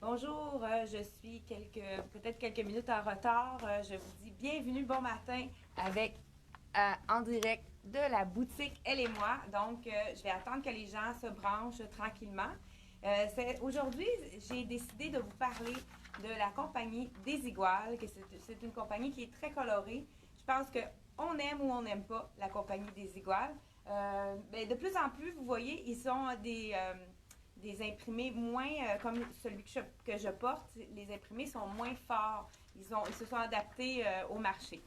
Bonjour, je suis peut-être quelques minutes en retard. Je vous dis bienvenue, bon matin avec en direct de la boutique Elle et moi. Donc, je vais attendre que les gens se branchent tranquillement. Aujourd'hui, j'ai décidé de vous parler de la compagnie Desigual, que c'est une compagnie qui est très colorée. Je pense que on aime ou on n'aime pas la compagnie Desigual. Ben, de plus en plus, vous voyez, ils sont des imprimés moins comme celui que je porte. Les imprimés sont moins forts. Ils se sont adaptés au marché.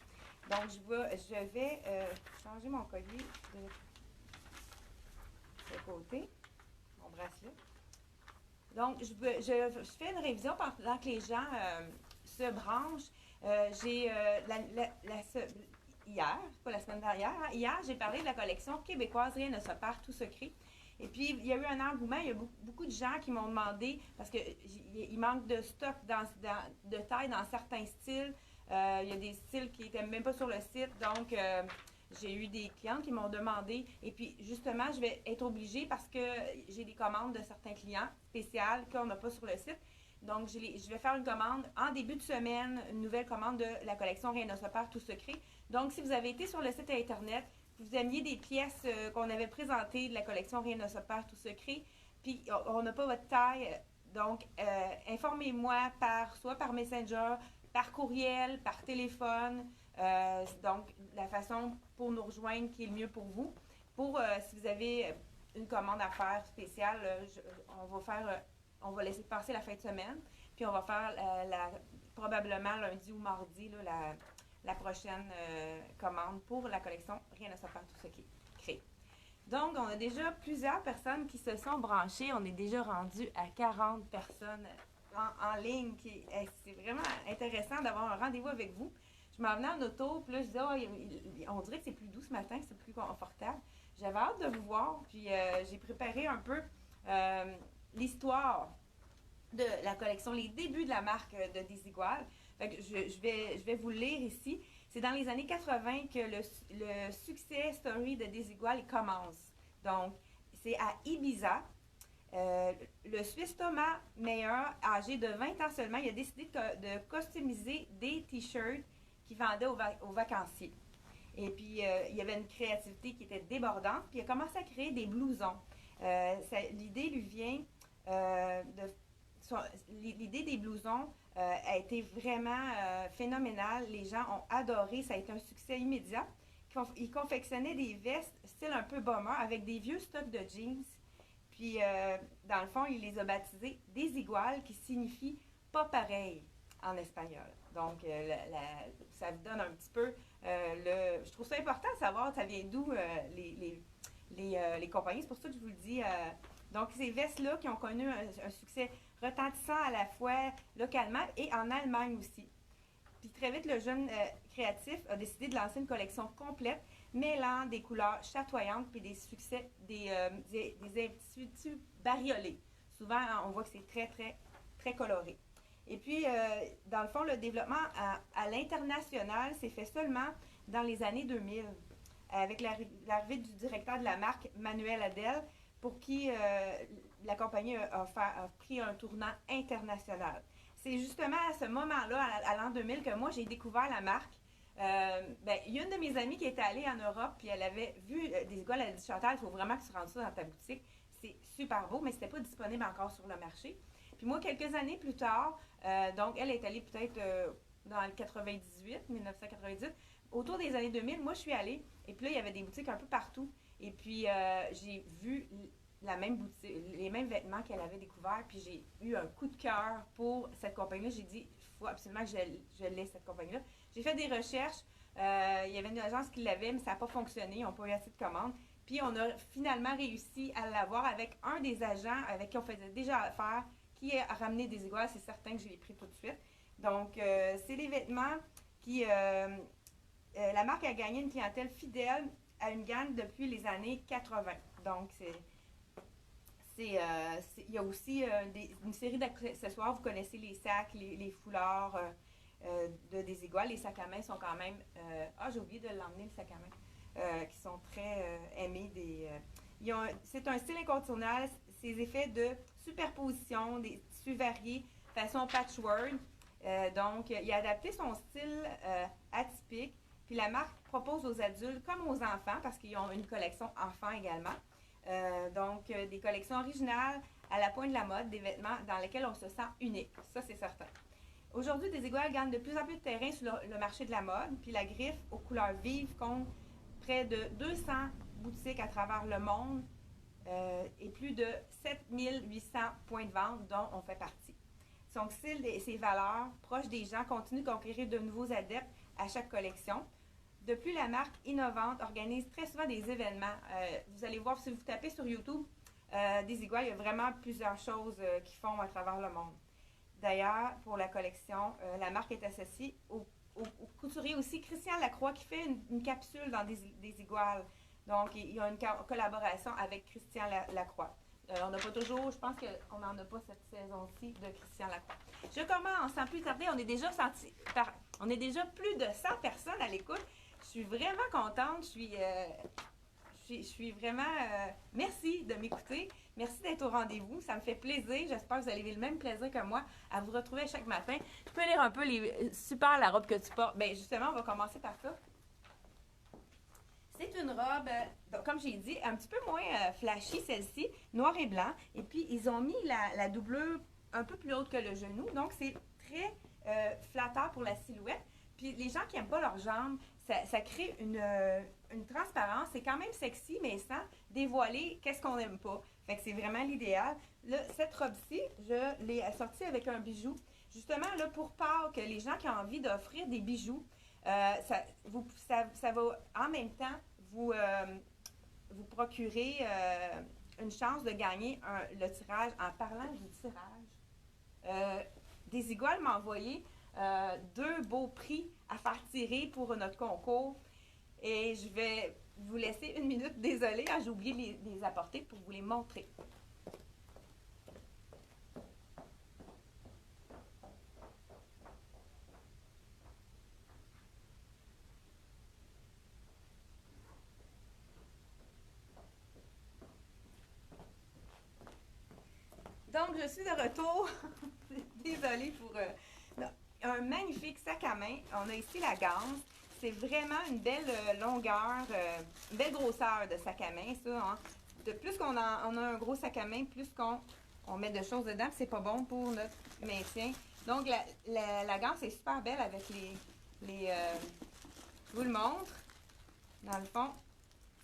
Donc, je vais changer mon collier de ce côté, mon bracelet. Donc, je fais une révision pendant que les gens se branchent. J'ai hier, pas la semaine dernière, hein, hier, j'ai parlé de la collection québécoise Rien ne se perd, tout se crée. Et puis, il y a eu un engouement. Il y a beaucoup de gens qui m'ont demandé, parce qu'il manque de stock de taille dans certains styles. Il y a des styles qui n'étaient même pas sur le site. Donc, j'ai eu des clients qui m'ont demandé. Et puis, justement, je vais être obligée parce que j'ai des commandes de certains clients spéciales qu'on n'a pas sur le site. Donc, je vais faire une commande en début de semaine, une nouvelle commande de la collection Rien ne se perd, tout se crée. Donc, si vous avez été sur le site Internet, vous aimiez des pièces qu'on avait présentées de la collection Rien ne se perd, tout se crée, puis on n'a pas votre taille, donc informez-moi soit par Messenger, par courriel, par téléphone. Donc, la façon pour nous rejoindre qui est le mieux pour vous. Si vous avez une commande à faire spéciale, on va laisser passer la fin de semaine, puis on va faire probablement lundi ou mardi la prochaine commande pour la collection Rien ne se perd, tout ce qui est créé. Donc, on a déjà plusieurs personnes qui se sont branchées. On est déjà rendu à 40 personnes en ligne. C'est vraiment intéressant d'avoir un rendez-vous avec vous. Je m'en venais en auto, puis là, je disais, on dirait que c'est plus doux ce matin, c'est plus confortable. J'avais hâte de vous voir, puis j'ai préparé un peu l'histoire de la collection, les débuts de la marque de Desigual. Fait que je vais vous le lire ici. C'est dans les années 80 que le succès story de Desigual commence. Donc, c'est à Ibiza. Le Suisse Thomas Meyer, âgé de 20 ans seulement, il a décidé de customiser des t-shirts qu'il vendait aux vacanciers. Et puis, il y avait une créativité qui était débordante. Puis, il a commencé à créer des blousons. L'idée lui vient de l'idée des blousons a été vraiment phénoménale. Les gens ont adoré. Ça a été un succès immédiat. Ils confectionnaient des vestes style un peu bomber avec des vieux stocks de jeans. Puis, dans le fond, il les a baptisés Desigual, qui signifie pas pareil en espagnol. Donc, ça vous donne un petit peu Je trouve ça important de savoir ça vient d'où les compagnies. C'est pour ça que je vous le dis. Donc, ces vestes-là qui ont connu un succès retentissant à la fois localement et en Allemagne aussi. Puis très vite, le jeune créatif a décidé de lancer une collection complète, mêlant des couleurs chatoyantes puis des succès, des instituts bariolés. Souvent, on voit que c'est très, très, très coloré. Et puis, dans le fond, le développement à l'international s'est fait seulement dans les années 2000, avec l'arrivée du directeur de la marque, Manuel Adel, pour qui la compagnie a pris un tournant international. C'est justement à ce moment-là, à l'an 2000, que moi, j'ai découvert la marque. Il y a une de mes amies qui était allée en Europe, puis elle avait vu des écoles, elle a dit Chantal, il faut vraiment que tu rentres ça dans ta boutique. C'est super beau, mais c'était pas disponible encore sur le marché. Puis moi, quelques années plus tard, donc elle est allée peut-être dans le 98, 1998, autour des années 2000, moi je suis allée, et puis là, il y avait des boutiques un peu partout. Et puis, j'ai vu la même boutique, les mêmes vêtements qu'elle avait découverts, puis j'ai eu un coup de cœur pour cette compagnie-là. J'ai dit, il faut absolument que je l'ai, cette compagnie-là. J'ai fait des recherches. Il y avait une agence qui l'avait, mais ça n'a pas fonctionné. Ils n'ont pas eu assez de commandes. Puis, on a finalement réussi à l'avoir avec un des agents avec qui on faisait déjà affaire, qui a ramené des iguales. C'est certain que je l'ai pris tout de suite. Donc, c'est des vêtements qui... la marque a gagné une clientèle fidèle à une gamme depuis les années 80. Donc, il y a aussi une série d'accessoires. Vous connaissez les sacs, les foulards de Desigual. Les sacs à main sont quand même... j'ai oublié de l'emmener, le sac à main. Qui sont très aimés c'est un style incontournable. Ces effets de superposition, des tissus variés façon patchwork. Donc, il a adapté son style atypique. Puis la marque propose aux adultes comme aux enfants, parce qu'ils ont une collection enfants également. Donc, des collections originales à la pointe de la mode, des vêtements dans lesquels on se sent unique. Ça, c'est certain. Aujourd'hui, Desigual gagne de plus en plus de terrain sur le marché de la mode. Puis la griffe aux couleurs vives compte près de 200 boutiques à travers le monde et plus de 7800 points de vente dont on fait partie. Son style et ses valeurs proches des gens continuent de conquérir de nouveaux adeptes à chaque collection. De plus, la marque innovante organise très souvent des événements. Vous allez voir, si vous tapez sur YouTube, Desigual, il y a vraiment plusieurs choses qu'ils font à travers le monde. D'ailleurs, pour la collection, la marque est associée au couturier aussi Christian Lacroix qui fait une capsule dans Desigual. Donc, il y a une collaboration avec Christian Lacroix. On n'a pas toujours, je pense qu'on n'en a pas cette saison-ci de Christian Lacroix. Je commence sans plus tarder. On est déjà plus de 100 personnes à l'écoute. Je suis vraiment contente. Je suis vraiment... merci de m'écouter. Merci d'être au rendez-vous. Ça me fait plaisir. J'espère que vous allez avoir le même plaisir que moi à vous retrouver chaque matin. Je peux lire un peu super la robe que tu portes. Bien, justement, on va commencer par ça. C'est une robe, comme j'ai dit, un petit peu moins flashy, celle-ci, noir et blanc. Et puis, ils ont mis la doublure un peu plus haute que le genou. Donc, c'est très flatteur pour la silhouette. Puis, les gens qui n'aiment pas leurs jambes, ça crée une transparence. C'est quand même sexy, mais sans dévoiler qu'est-ce qu'on n'aime pas. Fait que c'est vraiment l'idéal. Là, cette robe-ci, je l'ai assortie avec un bijou. Justement, là, pour Pâques, les gens qui ont envie d'offrir des bijoux, ça va en même temps vous procurer une chance de gagner le tirage. En parlant du tirage, Desigual m'a envoyé 2 beaux prix à faire tirer pour notre concours. Et je vais vous laisser une minute. Désolée, j'ai oublié de les apporter pour vous les montrer. Donc, je suis de retour. Désolée pour un magnifique sac à main. On a ici la ganse. C'est vraiment une belle longueur, une belle grosseur de sac à main, ça. Hein. De plus qu'on a un gros sac à main, plus qu'on met de choses dedans, c'est pas bon pour notre maintien. Donc, la ganse est super belle avec je vous le montre. Dans le fond,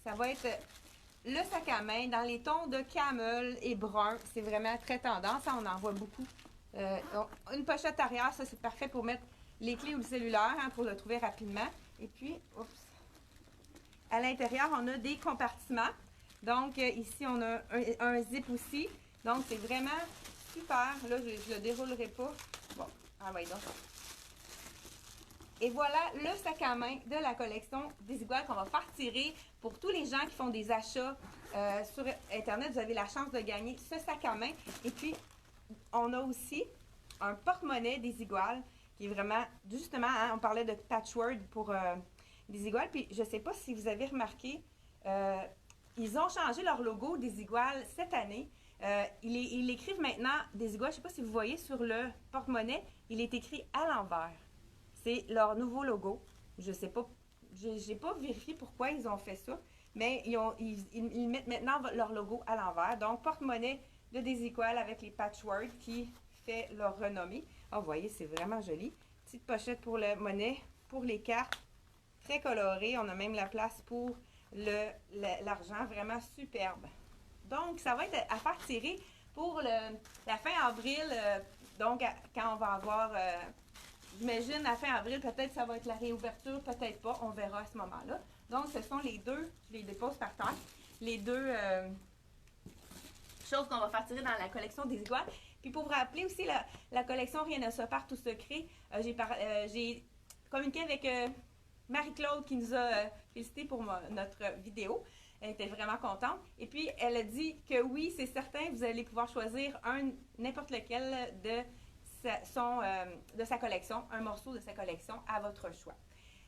ça va être le sac à main dans les tons de camel et brun. C'est vraiment très tendance. On en voit beaucoup. Une pochette arrière, ça c'est parfait pour mettre les clés ou le cellulaire, hein, pour le trouver rapidement. Et puis, à l'intérieur, on a des compartiments. Donc, ici, on a un zip aussi. Donc, c'est vraiment super. Là, je ne le déroulerai pas. Bon, envoyez donc. Et voilà le sac à main de la collection Desigual qu'on va faire tirer pour tous les gens qui font des achats sur Internet. Vous avez la chance de gagner ce sac à main. Et puis, on a aussi un porte-monnaie Desigual qui est vraiment, justement, hein, on parlait de patchwork pour Desigual. Puis, je ne sais pas si vous avez remarqué, ils ont changé leur logo Desigual cette année. Ils l'écrivent maintenant Desigual. Je ne sais pas si vous voyez sur le porte-monnaie, il est écrit à l'envers. C'est leur nouveau logo. Je sais pas, j'ai pas vérifié pourquoi ils ont fait ça, mais ils mettent maintenant leur logo à l'envers. Donc, porte-monnaie de Desigual avec les patchwork qui fait leur renommée. Oh, vous voyez, c'est vraiment joli. Petite pochette pour la monnaie, pour les cartes. Très coloré. On a même la place pour l'argent. Vraiment superbe. Donc, ça va être à faire tirer pour la fin avril. Donc, quand on va avoir... j'imagine, à fin avril, peut-être ça va être la réouverture, peut-être pas, on verra à ce moment-là. Donc, ce sont les deux, je les dépose par terre, les deux choses qu'on va faire tirer dans la collection Desigual. Puis pour vous rappeler aussi, la collection Rien ne se perd, tout se crée, j'ai communiqué avec Marie-Claude qui nous a félicité pour notre vidéo. Elle était vraiment contente. Et puis, elle a dit que oui, c'est certain, vous allez pouvoir choisir n'importe lequel de sa collection, un morceau de sa collection à votre choix.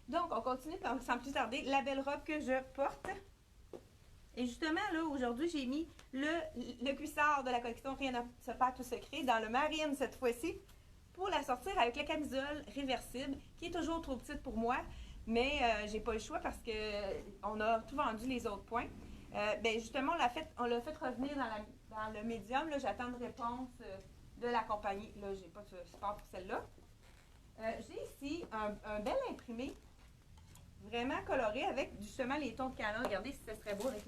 Donc, on continue sans plus tarder. La belle robe que je porte, Et justement, là, aujourd'hui, j'ai mis le cuissard de la collection Rien ne se perd, tout se crée dans le marine cette fois-ci pour la sortir avec la camisole réversible qui est toujours trop petite pour moi, mais j'ai pas le choix parce que on a tout vendu les autres points. Ben justement, on l'a fait revenir dans le médium. Là, j'attends une réponse de la compagnie. Là, j'ai pas de support pour celle-là. J'ai ici un bel imprimé vraiment coloré avec justement les tons de canon. Regardez si ça serait beau avec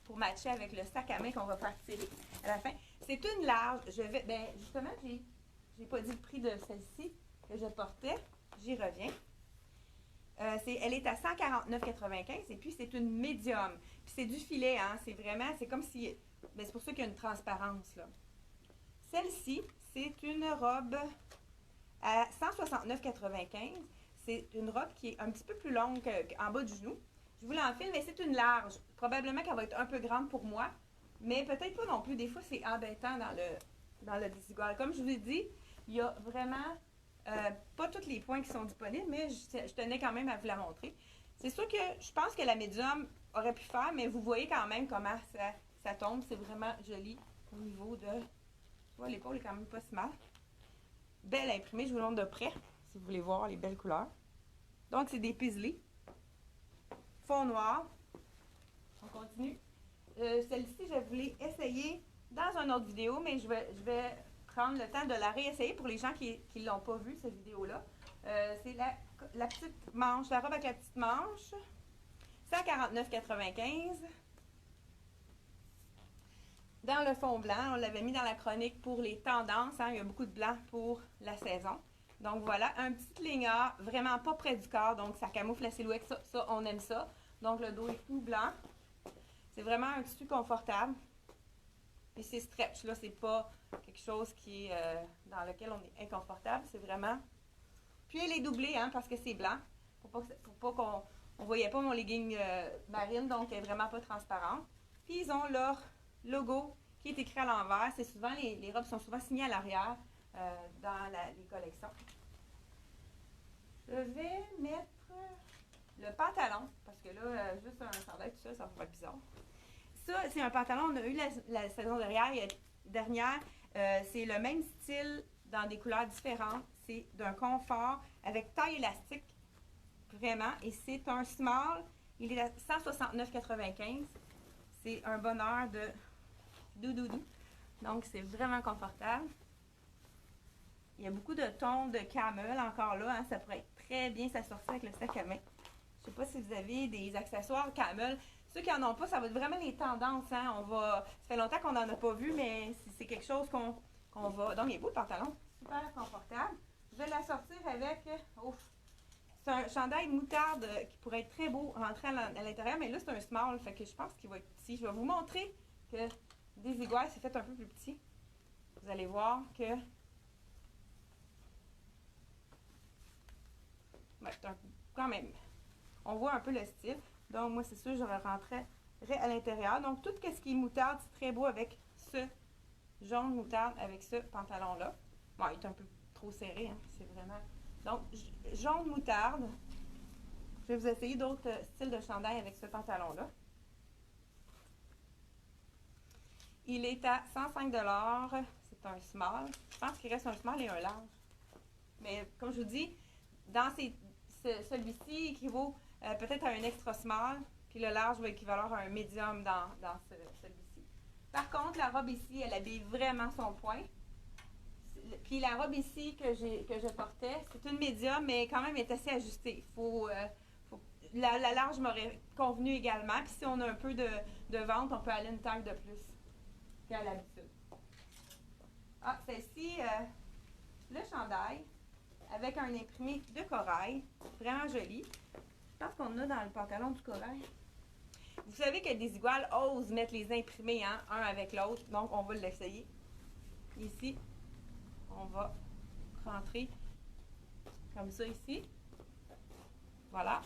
pour matcher avec le sac à main qu'on va faire tirer à la fin. C'est une large. Justement, j'ai pas dit le prix de celle-ci que je portais. J'y reviens. Elle est à 149,95 et puis c'est une médium. Puis c'est du filet, hein. C'est comme si. Ben, c'est pour ça qu'il y a une transparence, là. Celle-ci, c'est une robe à 169,95. C'est une robe qui est un petit peu plus longue qu'en bas du genou. Je vous l'enfile, mais c'est une large. Probablement qu'elle va être un peu grande pour moi, mais peut-être pas non plus. Des fois, c'est embêtant dans le Desigual. Comme je vous ai dit, il y a vraiment pas tous les points qui sont disponibles, mais je tenais quand même à vous la montrer. C'est sûr que je pense que la médium aurait pu faire, mais vous voyez quand même comment ça tombe. C'est vraiment joli au niveau de... Tu vois, l'épaule est quand même pas si mal. Belle imprimée, je vous le montre de près, si vous voulez voir les belles couleurs. Donc, c'est des paisley. Fond noir. On continue. Celle-ci, je voulais essayer dans une autre vidéo, mais je vais prendre le temps de la réessayer pour les gens qui ne l'ont pas vu, cette vidéo-là. C'est la petite manche, la robe avec la petite manche. 149,95. Dans le fond blanc, on l'avait mis dans la chronique pour les tendances. Hein, il y a beaucoup de blanc pour la saison. Donc voilà, un petit lignard, vraiment pas près du corps, donc ça camoufle la silhouette, ça on aime ça. Donc le dos est tout blanc. C'est vraiment un tissu confortable. Et c'est stretch, là, c'est pas quelque chose qui est dans lequel on est inconfortable, c'est vraiment... Puis elle est doublée, hein, parce que c'est blanc, pour pas qu'on ne voyait pas mon legging marine, donc elle est vraiment pas transparente. Puis ils ont leur logo qui est écrit à l'envers. C'est souvent, les robes sont souvent signées à l'arrière dans les collections. Je vais mettre le pantalon, parce que là, juste un chandail tout ça, ça va être bizarre. Ça, c'est un pantalon, on a eu la saison dernière. C'est le même style dans des couleurs différentes. C'est d'un confort avec taille élastique, vraiment. Et c'est un small. Il est à 169,95. C'est un bonheur de doudoudou. Donc, c'est vraiment confortable. Il y a beaucoup de tons de camel encore là. Hein, ça pourrait être très bien s'assortir avec le sac à main. Je ne sais pas si vous avez des accessoires camel. Ceux qui n'en ont pas, ça va être vraiment les tendances. Hein. Ça fait longtemps qu'on n'en a pas vu, mais c'est quelque chose qu'on va... Donc, il est beau le pantalon. Super confortable. Je vais l'assortir avec... c'est un chandail moutarde qui pourrait être très beau rentrer à l'intérieur, mais là, c'est un small, fait que je pense qu'il va être petit. Je vais vous montrer que Desigual, c'est fait un peu plus petit. Vous allez voir que... Ouais, quand même... On voit un peu le style. Donc, moi, c'est sûr, je rentrerai à l'intérieur. Donc, tout ce qui est moutarde, c'est très beau avec ce jaune moutarde, avec ce pantalon-là. Bon, il est un peu trop serré, hein. C'est vraiment... Donc, jaune moutarde. Je vais vous essayer d'autres styles de chandail avec ce pantalon-là. Il est à 105 $. C'est un small. Je pense qu'il reste un small et un large. Mais, comme je vous dis, dans celui-ci équivaut peut-être à un extra small, puis le large va équivaloir à un médium dans celui-ci. Par contre, la robe ici, elle habille vraiment son point. Puis la robe ici que je portais, c'est une médium, mais quand même elle est assez ajustée. La large m'aurait convenu également. Puis si on a un peu de ventre, on peut aller une taille de plus qu'à l'habitude. Ah, celle-ci, le chandail, avec un imprimé de corail, vraiment joli. Je pense qu'on a dans le pantalon du corail. Vous savez que Desigual ose mettre les imprimés, hein, un avec l'autre, donc on va l'essayer. Ici, on va rentrer comme ça ici. Voilà.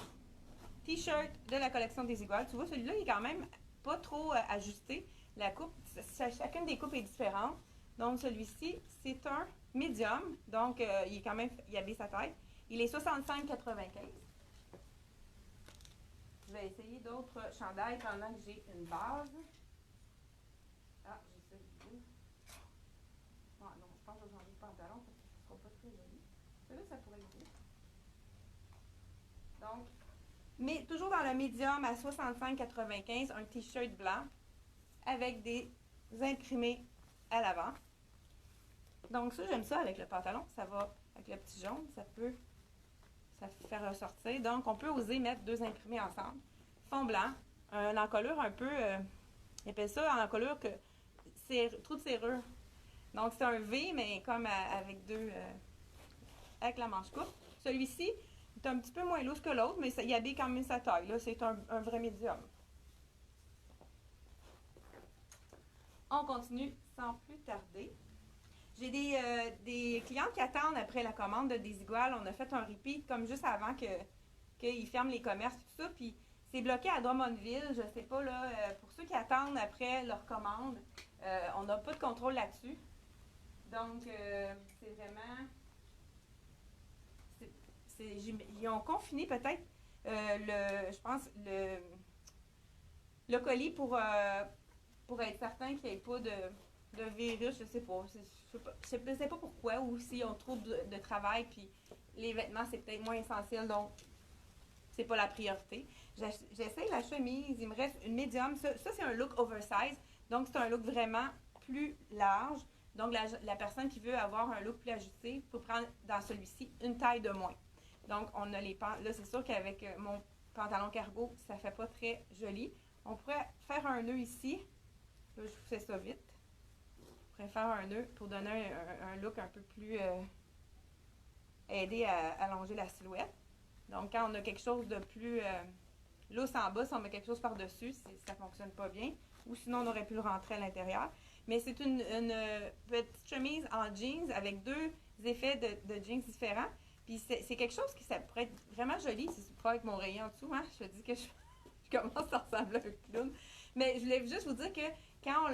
T-shirt de la collection Desigual. Tu vois, celui-là, il est quand même pas trop ajusté. La coupe, chacune des coupes est différente. Donc, celui-ci, c'est un médium. Donc, il est quand même, il habille sa taille. Il est 65,95. Je vais essayer d'autres chandails pendant que j'ai une base. Ah, j'ai celui-là. Ah non, je pense que je vais changer de pantalon parce que ce ne sera pas très joli. Celui-là, ça pourrait être beau. Donc, mais toujours dans le médium à 65,95, un t-shirt blanc avec des imprimés à l'avant. Donc ça, j'aime ça avec le pantalon. Ça va avec le petit jaune, ça fait ressortir. Donc, on peut oser mettre deux imprimés ensemble. Fond blanc, un encolure un peu, ils appellent ça en encolure que trou de serrure. Donc, c'est un V, mais comme avec deux, avec la manche courte. Celui-ci est un petit peu moins lourd que l'autre, mais il habille quand même sa taille. Là, c'est un vrai médium. On continue sans plus tarder. J'ai des clients qui attendent après la commande de Desigual. On a fait un repeat comme juste avant qu'ils ferment les commerces et tout ça. Puis c'est bloqué à Drummondville. Je sais pas, là, pour ceux qui attendent après leur commande, on n'a pas de contrôle là-dessus. Donc, c'est vraiment... ils ont confiné peut-être, je pense, le colis pour être certain qu'il n'y ait pas de virus, je sais pas. Je sais pas pourquoi, ou s'ils ont trop de travail, puis les vêtements, c'est peut-être moins essentiel, donc c'est pas la priorité. J'essaie la chemise, il me reste une médium. Ça c'est un look oversize, donc c'est un look vraiment plus large. Donc, la personne qui veut avoir un look plus ajusté peut prendre dans celui-ci une taille de moins. Donc, on a les pants. Là, c'est sûr qu'avec mon pantalon cargo, ça fait pas très joli. On pourrait faire un nœud ici. Là, je vous fais ça vite. On pourrait faire un nœud pour donner un look un peu plus aider à allonger la silhouette. Donc, quand on a quelque chose de plus lousse en bas, si on met quelque chose par-dessus, ça fonctionne pas bien. Ou sinon, on aurait pu le rentrer à l'intérieur. Mais c'est une petite chemise en jeans avec deux effets de jeans différents. Puis c'est quelque chose qui ça pourrait être vraiment joli si c'est pas avec mon rayon en dessous. Hein? Je dis que je commence à ressembler à un clown. Mais je voulais juste vous dire que quand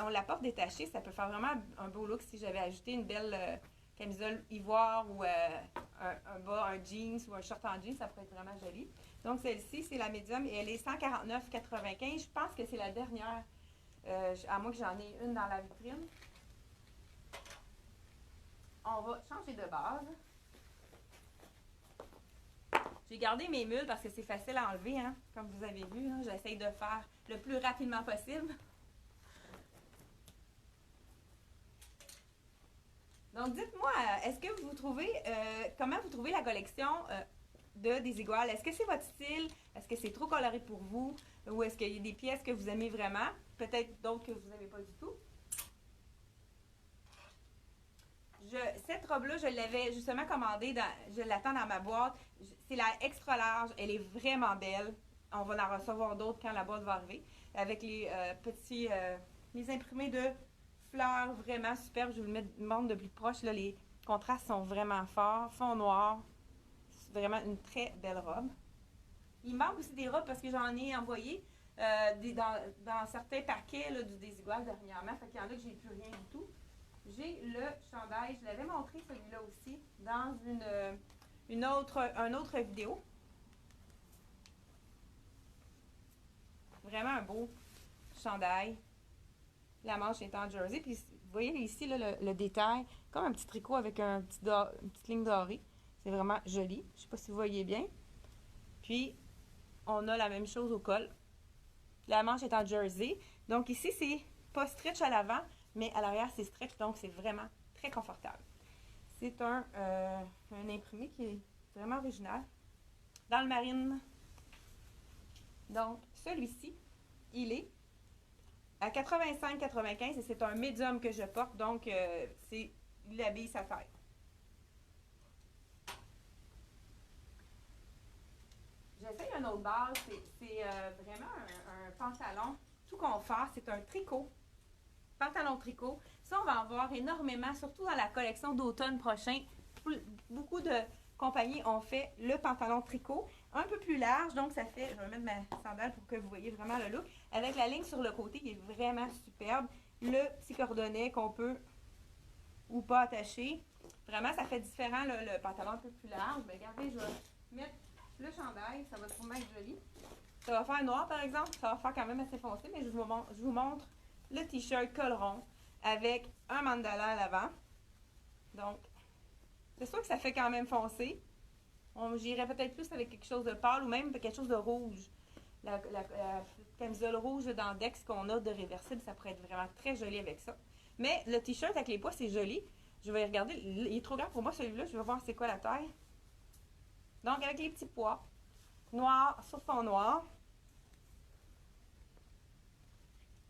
on la porte détachée, ça peut faire vraiment un beau look si j'avais ajouté une belle camisole ivoire ou un bas, un jeans ou un short en jeans, ça pourrait être vraiment joli. Donc celle-ci, c'est la médium et elle est 149,95. Je pense que c'est la dernière. À moins que j'en ai une dans la vitrine. On va changer de base. J'ai gardé mes mules parce que c'est facile à enlever, hein, comme vous avez vu. Hein, j'essaye de faire le plus rapidement possible. Donc, dites-moi, est-ce que vous trouvez, comment vous trouvez la collection de Desigual? Est-ce que c'est votre style? Est-ce que c'est trop coloré pour vous? Ou est-ce qu'il y a des pièces que vous aimez vraiment? Peut-être d'autres que vous n'aimez pas du tout. Cette robe-là, je l'avais justement commandée, je l'attends dans ma boîte. C'est la extra large, elle est vraiment belle. On va en recevoir d'autres quand la boîte va arriver. Avec les petits, les imprimés de fleurs vraiment superbes. Je vais vous le montre de plus proche. Là, les contrastes sont vraiment forts. Fond noir. C'est vraiment une très belle robe. Il manque aussi des robes parce que j'en ai envoyé dans certains paquets là, du Desigual dernièrement. Fait qu'il y en a que j'ai plus rien du tout. J'ai le chandail. Je l'avais montré celui-là aussi dans une autre vidéo. Vraiment un beau chandail. La manche est en jersey. Puis vous voyez ici là, le détail, comme un petit tricot avec une petite ligne dorée. C'est vraiment joli. Je ne sais pas si vous voyez bien. Puis, on a la même chose au col. La manche est en jersey. Donc ici, c'est pas stretch à l'avant, mais à l'arrière, c'est stretch. Donc, c'est vraiment très confortable. C'est un imprimé qui est vraiment original. Dans le marine. Donc, celui-ci, il est à 85,95 et c'est un médium que je porte. Donc, il habille sa taille. J'essaye un autre base. C'est vraiment un pantalon tout confort. C'est un tricot. Pantalon tricot. Ça, on va en voir énormément, surtout dans la collection d'automne prochain. Beaucoup de compagnies ont fait le pantalon tricot. Un peu plus large, donc ça fait... Je vais mettre ma sandale pour que vous voyez vraiment le look. Avec la ligne sur le côté qui est vraiment superbe. Le petit cordonnet qu'on peut ou pas attacher. Vraiment, ça fait différent le pantalon un peu plus large. Mais regardez, je vais mettre le chandail, ça va sûrement être joli. Ça va faire noir, par exemple. Ça va faire quand même assez foncé, mais je vous montre le t-shirt col rond avec un mandala à l'avant. Donc, c'est sûr que ça fait quand même foncé. J'irais peut-être plus avec quelque chose de pâle ou même quelque chose de rouge. La camisole rouge dans Dex qu'on a de réversible, ça pourrait être vraiment très joli avec ça. Mais le t-shirt avec les pois, c'est joli. Je vais regarder. Il est trop grand pour moi, celui-là. Je vais voir c'est quoi la taille. Donc, avec les petits pois. Noir sur fond noir.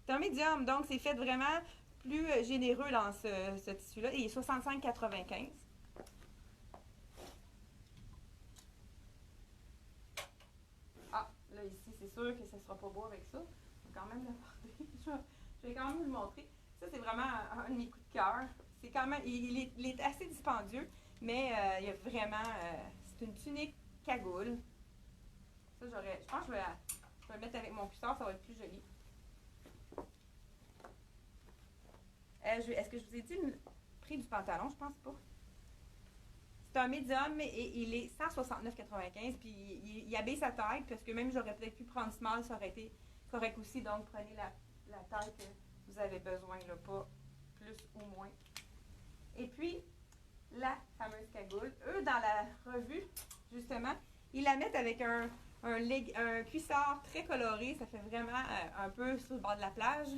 C'est un médium, donc c'est fait vraiment plus généreux dans ce tissu-là. Il est 65,95. Ah, là ici, c'est sûr que ça ne sera pas beau avec ça. Je vais quand même le porter. Je vais quand même vous le montrer. Ça, c'est vraiment un de mes coups de cœur. C'est quand même, il est assez dispendieux, mais il y a vraiment, c'est une tunique cagoule. Ça, je pense que je vais le mettre avec mon cuissard, ça va être plus joli. Est-ce que je vous ai dit le prix du pantalon? Je pense pas. C'est un médium et il est 169,95. Puis il abaisse sa taille, parce que même j'aurais peut-être pu prendre small, ça aurait été correct aussi. Donc prenez la taille que vous avez besoin, là, pas plus ou moins. Et puis, la fameuse cagoule. Eux, dans la revue, justement, ils la mettent avec un cuissard très coloré. Ça fait vraiment un peu sur le bord de la plage.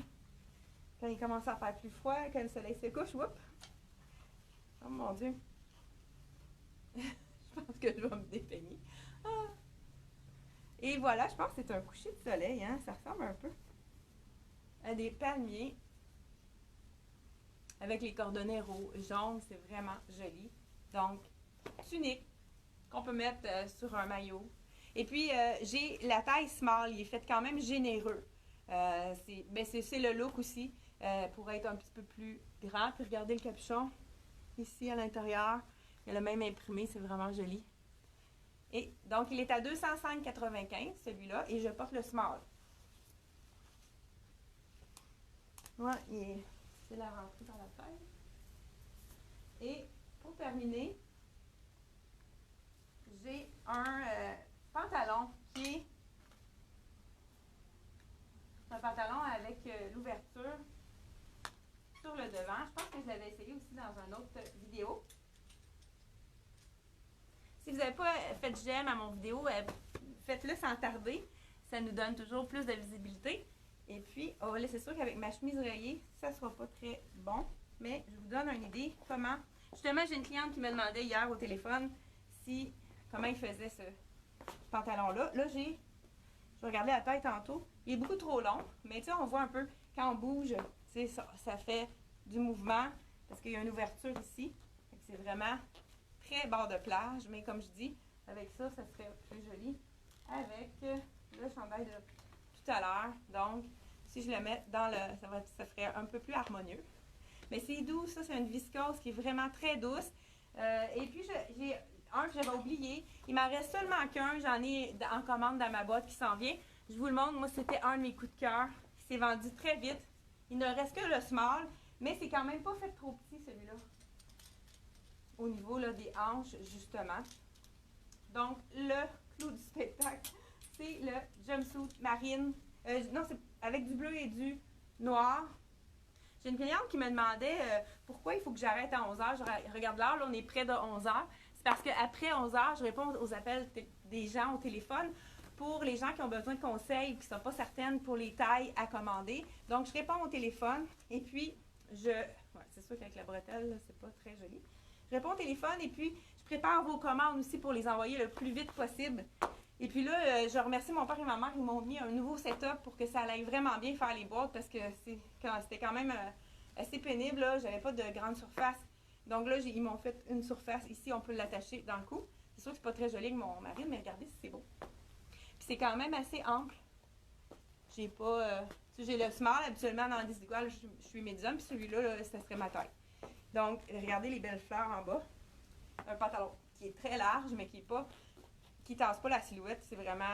Quand il commence à faire plus froid, quand le soleil se couche, whoop! Oh mon Dieu! Je pense que je vais me dépeigner. Ah. Et voilà, je pense que c'est un coucher de soleil, hein? Ça ressemble un peu à des palmiers avec les cordonnets jaunes, c'est vraiment joli. Donc, tunique qu'on peut mettre sur un maillot. Et puis, j'ai la taille small, il est fait quand même généreux. C'est le look aussi. Pour être un petit peu plus grand. Puis regardez le capuchon ici à l'intérieur. Il y a le même imprimé, c'est vraiment joli. Et donc, il est à 205,95 celui-là, et je porte le small. Ouais, c'est la rentrée dans la taille. Et pour terminer, j'ai un pantalon qui est un pantalon avec l'ouverture sur le devant. Je pense que je l'avais essayé aussi dans une autre vidéo. Si vous n'avez pas fait j'aime à mon vidéo, faites-le sans tarder. Ça nous donne toujours plus de visibilité. Et puis, oh là, c'est sûr qu'avec ma chemise rayée, ça ne sera pas très bon. Mais je vous donne une idée comment. Justement, j'ai une cliente qui me demandait hier au téléphone comment il faisait ce pantalon-là. Là, je regardais la taille tantôt. Il est beaucoup trop long, mais tu sais, on voit un peu quand on bouge, tu sais, ça fait du mouvement parce qu'il y a une ouverture ici. C'est vraiment très bord de plage, mais comme je dis, avec ça, ça serait plus joli avec le chandail de tout à l'heure. Donc, si je le mets dans ça ferait un peu plus harmonieux. Mais c'est doux, ça, c'est une viscose qui est vraiment très douce. Et puis, j'ai un que j'avais oublié. Il m'en reste seulement qu'un. J'en ai en commande dans ma boîte qui s'en vient. Je vous le montre. Moi, c'était un de mes coups de cœur. Il s'est vendu très vite. Il ne reste que le small, mais c'est quand même pas fait trop petit, celui-là. Au niveau là, des hanches, justement. Donc, le clou du spectacle, c'est le jumpsuit marine. Non, c'est avec du bleu et du noir. J'ai une cliente qui me demandait pourquoi il faut que j'arrête à 11h. Je regarde l'heure, là, on est près de 11h. C'est parce qu'après 11h, je réponds aux appels des gens au téléphone pour les gens qui ont besoin de conseils et qui ne sont pas certaines pour les tailles à commander. Donc, je réponds au téléphone et puis c'est sûr qu'avec la bretelle, c'est pas très joli. Je réponds au téléphone et puis je prépare vos commandes aussi pour les envoyer le plus vite possible. Et puis là, je remercie mon père et ma mère, ils m'ont mis un nouveau setup pour que ça aille vraiment bien faire les boîtes parce que c'était quand même assez pénible. Là. J'avais pas de grande surface. Donc là, ils m'ont fait une surface. Ici, on peut l'attacher dans le cou. C'est sûr que c'est pas très joli avec mon mari, mais regardez si c'est beau. Puis c'est quand même assez ample. J'ai pas... j'ai le small, habituellement dans les iguales, je suis médium, puis celui-là, là, ça serait ma taille. Donc, regardez les belles fleurs en bas. Un pantalon qui est très large, mais qui tasse pas la silhouette. C'est vraiment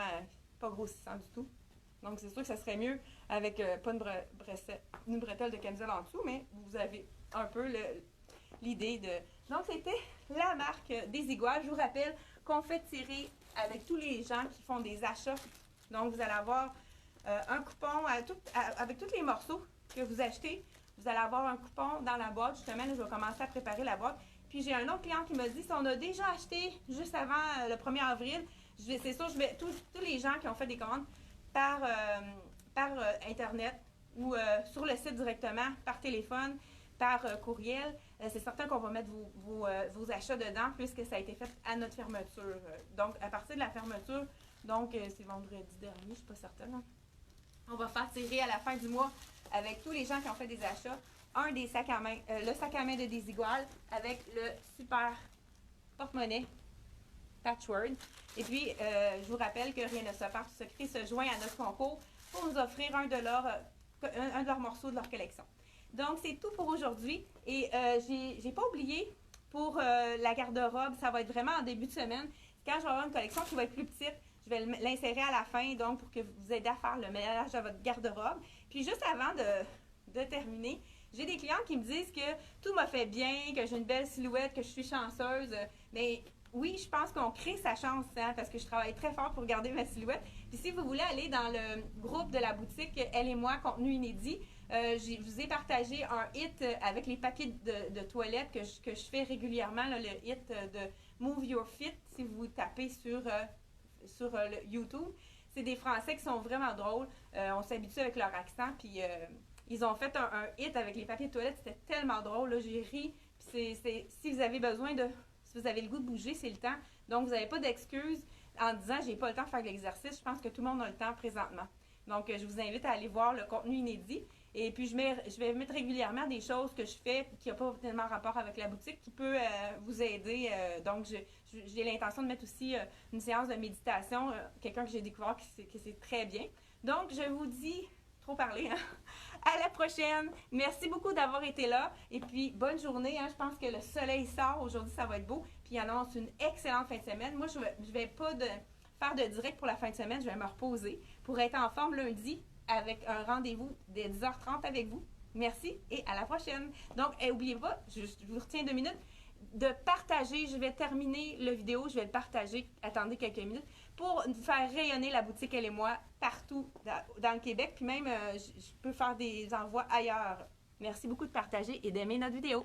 pas grossissant du tout. Donc, c'est sûr que ça serait mieux avec pas une bretelle de camisole en dessous, mais vous avez un peu l'idée de... Donc, c'était la marque des Iguales. Je vous rappelle qu'on fait tirer avec tous les gens qui font des achats Donc, vous allez avoir un coupon avec tous les morceaux que vous achetez. Vous allez avoir un coupon dans la boîte. Justement, là, je vais commencer à préparer la boîte. Puis, j'ai un autre client qui m'a dit, si on a déjà acheté juste avant le 1er avril, c'est sûr, tous les gens qui ont fait des commandes par Internet ou sur le site directement, par téléphone, par courriel, c'est certain qu'on va mettre vos achats dedans puisque ça a été fait à notre fermeture. Donc, à partir de la fermeture, donc c'est vendredi dernier, je ne suis pas certaine. Hein. On va faire tirer à la fin du mois avec tous les gens qui ont fait des achats un des sacs à main, le sac à main de Desigual avec le super porte-monnaie Patchwork. Et puis, je vous rappelle que Rien ne se perd, tout secret se joint à notre concours pour nous offrir un de leurs morceaux de leur collection. Donc, c'est tout pour aujourd'hui. Et j'ai pas oublié pour la garde-robe, ça va être vraiment en début de semaine. Quand je vais avoir une collection qui va être plus petite, je vais l'insérer à la fin, donc pour que vous aidiez à faire le ménage de votre garde-robe. Puis juste avant de terminer, j'ai des clients qui me disent que tout m'a fait bien, que j'ai une belle silhouette, que je suis chanceuse. Mais oui, je pense qu'on crée sa chance, hein, parce que je travaille très fort pour garder ma silhouette. Puis si vous voulez aller dans le groupe de la boutique Elle et moi, contenu inédit, je vous ai partagé un hit avec les papiers de toilette que je fais régulièrement, là, le hit de Move Your Fit, si vous tapez sur le YouTube. C'est des Français qui sont vraiment drôles. On s'habitue avec leur accent, puis ils ont fait un hit avec les papiers de toilette. C'était tellement drôle, là, j'ai ri. Puis si vous avez besoin si vous avez le goût de bouger, c'est le temps. Donc, vous n'avez pas d'excuses en disant « j'ai pas le temps de faire de l'exercice ». Je pense que tout le monde a le temps présentement. Donc, je vous invite à aller voir le contenu inédit. Et puis, je vais mettre régulièrement des choses que je fais qui n'ont pas tellement rapport avec la boutique, qui peut vous aider. Donc, j'ai l'intention de mettre aussi une séance de méditation, quelqu'un que j'ai découvert que c'est très bien. Donc, je vous dis, trop parlé, hein? À la prochaine! Merci beaucoup d'avoir été là. Et puis, bonne journée. Hein? Je pense que le soleil sort. Aujourd'hui, ça va être beau. Puis, il annonce une excellente fin de semaine. Moi, je vais pas faire de direct pour la fin de semaine. Je vais me reposer pour être en forme lundi avec un rendez-vous dès 10h30 avec vous. Merci et à la prochaine. Donc, n'oubliez pas, je vous retiens 2 minutes, de partager. Je vais terminer la vidéo, je vais le partager. Attendez quelques minutes pour faire rayonner la boutique Elle et moi partout dans le Québec. Puis même, je peux faire des envois ailleurs. Merci beaucoup de partager et d'aimer notre vidéo.